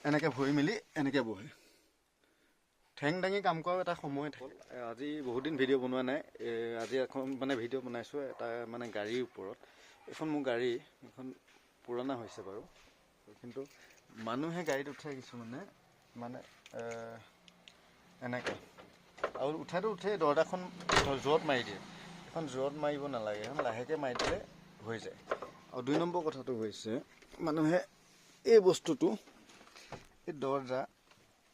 এনেকৈ ভৰি মেলি এনেকৈ বহে। ঠেং দাঙি কাম কৰা এটা সময় থাকে। আজি বহুত দিন ভিডিঅ' বনোৱা নাই। আজি এখন মানে ভিডিঅ' বনাইছোঁ এটা মানে গাড়ীৰ ওপৰত। এইখন মোৰ গাড়ী, এইখন পুৰণা হৈছে বাৰু, কিন্তু মানুহে গাড়ীত উঠে কিছুমানে মানে এনেকৈ, আৰু উঠাটো উঠেই, দৰজাখন জোৰত মাৰি দিয়ে। এখন জোৰত মাৰিব নালাগে, এখন লাহেকৈ মাৰি দিলে হৈ যায়। আৰু 2 নম্বৰ কথাটো হৈছে, মানুহে এই বস্তুটো, এই দৰজা,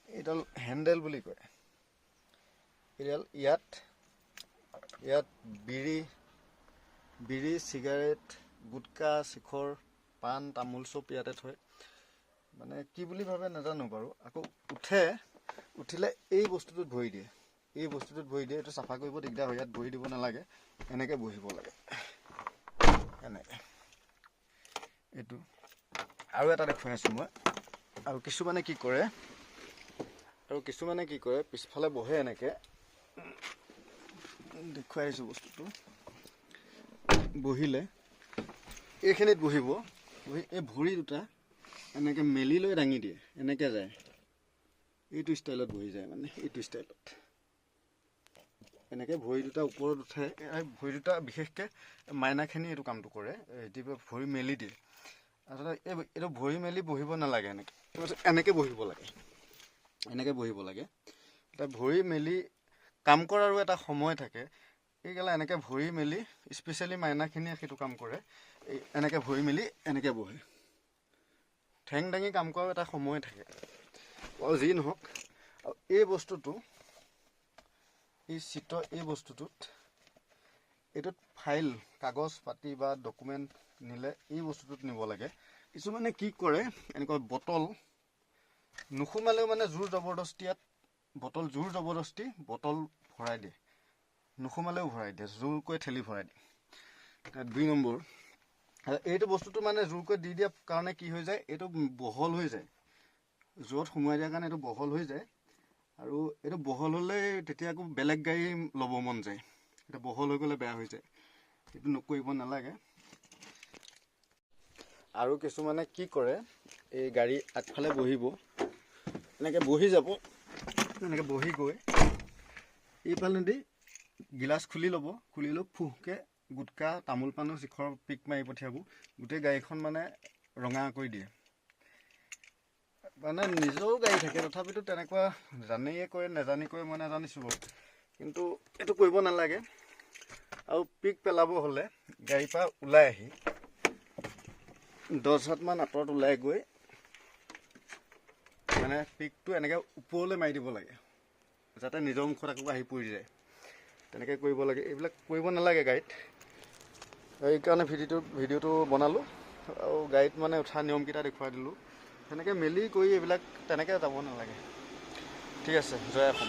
এইডাল হেণ্ডেল বুলি কয়, এইডাল ইয়াত বিড়ি, চিগাৰেট, গুটকা, শিখৰ, পাণ, তামোল চব ইয়াতে থয়। মানে কি বুলি ভাবে নাজানো বাৰু। আকৌ উঠিলে এই বস্তুটোত ভৰি দিয়ে, এইটো চাফা কৰিব দিগদাৰ হয়। ইয়াত ভৰি দিব নালাগে, এনেকৈ বহিব লাগে, এনেকৈ। এইটো আৰু এটা দেখুৱাই আছোঁ মই। আৰু কিছুমানে কি কৰে, পিছফালে বহে এনেকৈ। দেখুৱাই আছোঁ বস্তুটো। বহিলে এইখিনিত বহি এই ভৰি দুটা এনেকৈ মেলি লৈ দাঙি দিয়ে, এনেকৈ যায়। এইটো ষ্টাইলত বহি যায়, মানে এইটো ষ্টাইলত এনেকৈ ভৰি দুটা ওপৰত উঠে। ভৰি দুটা বিশেষকৈ মাইনাখিনি এইটো কামটো কৰে, ভৰি মেলি দিয়ে। আচলতে এইটো ভৰি মেলি বহিব নালাগে, এনেকৈ বহিব লাগে। এতিয়া ভৰি মেলি কাম কৰাৰো এটা সময় থাকে। এইগালা এনেকৈ ভৰি মেলি, স্পেচিয়েলি মাইনাখিনিয়ে সেইটো কাম কৰে। এনেকৈ ভৰি মেলি এনেকৈ বহে। ঠেং দাঙি কাম কৰাৰো এটা সময় থাকে। আৰু যি নহওক, আৰু এই বস্তুটো, এই চিটৰ এই বস্তুটোত, এইটোত ফাইল, কাগজ পাতি বা ডকুমেণ্ট নিলে এই বস্তুটোত নিব লাগে। কিছুমানে কি কৰে, এনেকুৱা বটল নোসোমালেও মানে জোৰ জবৰদস্তি বটল ভৰাই দিয়ে, নোসোমালেও ভৰাই দিয়ে, জোৰকৈ ঠেলি ভৰাই দিয়ে। 2 নম্বৰ, এইটো বস্তুটো মানে জোৰকৈ দি দিয়া কাৰণে কি হৈ যায়, এইটো বহল হৈ যায়। জোৰত সোমোৱাই দিয়াৰ কাৰণে এইটো বহল হৈ যায়। আৰু এইটো বহল হ'লে তেতিয়া আকৌ বেলেগ গাড়ী ল'ব মন যায়। এইটো বহল হৈ গ'লে বেয়া হৈ যায়, সেইটো নকৰিব নালাগে। আৰু কিছুমানে কি কৰে, এই গাড়ী আগফালে বহিব, এনেকৈ বহি যাব, এনেকৈ বহি গৈ এইফালেদি গিলাচ খুলি লৈ ফুহকৈ গুটকা, তামোল পাণৰ শিখৰ পিক মাৰি পঠিয়াব। গোটেই গাড়ীখন মানে ৰঙা কৰি দিয়ে। মানে নিজৰো গাড়ী থাকে, তথাপিতো তেনেকুৱা জানিয়ে কৰে নেজানি কৰে মই নাজানিছোঁ বাৰু, কিন্তু এইটো কৰিব নালাগে। আৰু পিক পেলাব হ'লে গাড়ীৰ পৰা ওলাই আহি 10 হাতমান আঁতৰত ওলাই গৈ মানে পিকটো এনেকৈ ওপৰলৈ মাৰি দিব লাগে, যাতে নিজৰ মুখত আকৌ আহি পৰি যায়। তেনেকৈ কৰিব লাগে। এইবিলাক কৰিব নালাগে গাড়ীত। সেইকাৰণে ভিডিঅ'টো বনালোঁ, আৰু গাড়ীত মানে উঠা নিয়মকেইটা দেখুৱাই দিলোঁ। সেনেকৈ মেলি কৰি এইবিলাক তেনেকৈ যাব নালাগে। ঠিক আছে, জয় অসম।